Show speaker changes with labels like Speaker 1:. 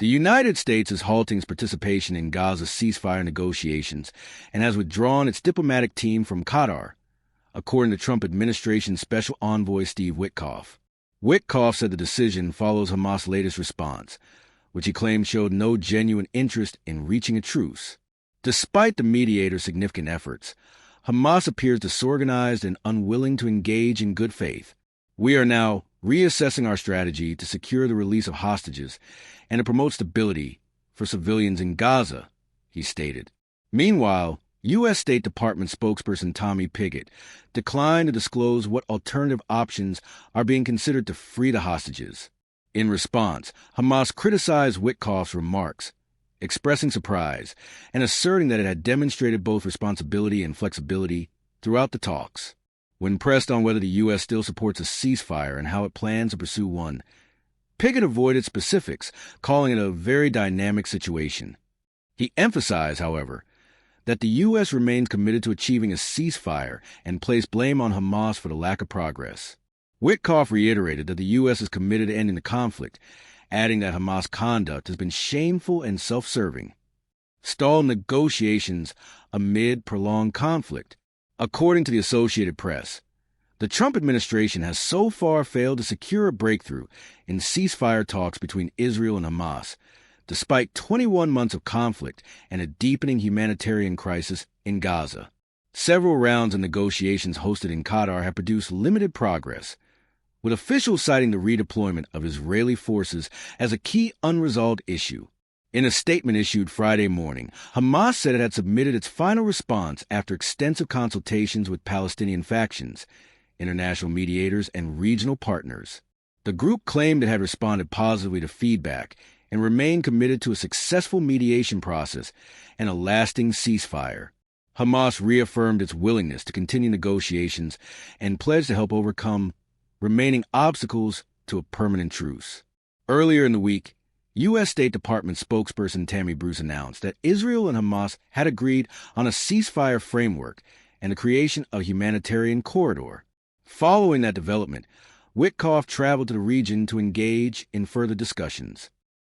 Speaker 1: The United States is halting its participation in Gaza ceasefire negotiations and has withdrawn its diplomatic team from Qatar, according to Trump administration special envoy Steve Witkoff. Witkoff said the decision follows Hamas' latest response, which he claimed showed no genuine interest in reaching a truce. Despite the mediators' significant efforts, Hamas appears disorganized and unwilling to engage in good faith. We are now reassessing our strategy to secure the release of hostages and to promote stability for civilians in Gaza, he stated. Meanwhile, U.S. State Department spokesperson Tommy Pigott declined to disclose what alternative options are being considered to free the hostages. In response, Hamas criticized Witkoff's remarks, expressing surprise and asserting that it had demonstrated both responsibility and flexibility throughout the talks. When pressed on whether the U.S. still supports a ceasefire and how it plans to pursue one, Pigott avoided specifics, calling it a very dynamic situation. He emphasized, however, that the U.S. remains committed to achieving a ceasefire and placed blame on Hamas for the lack of progress. Witkoff reiterated that the U.S. is committed to ending the conflict, adding that Hamas' conduct has been shameful and self-serving. Stalled negotiations amid prolonged conflict. According to the Associated Press, the Trump administration has so far failed to secure a breakthrough in ceasefire talks between Israel and Hamas, despite 21 months of conflict and a deepening humanitarian crisis in Gaza. Several rounds of negotiations hosted in Qatar have produced limited progress, with officials citing the redeployment of Israeli forces as a key unresolved issue. In a statement issued Friday morning, Hamas said it had submitted its final response after extensive consultations with Palestinian factions, international mediators, and regional partners. The group claimed it had responded positively to feedback and remained committed to a successful mediation process and a lasting ceasefire. Hamas reaffirmed its willingness to continue negotiations and pledged to help overcome remaining obstacles to a permanent truce. Earlier in the week, U.S. State Department spokesperson Tammy Bruce announced that Israel and Hamas had agreed on a ceasefire framework and the creation of a humanitarian corridor. Following that development, Witkoff traveled to the region to engage in further discussions.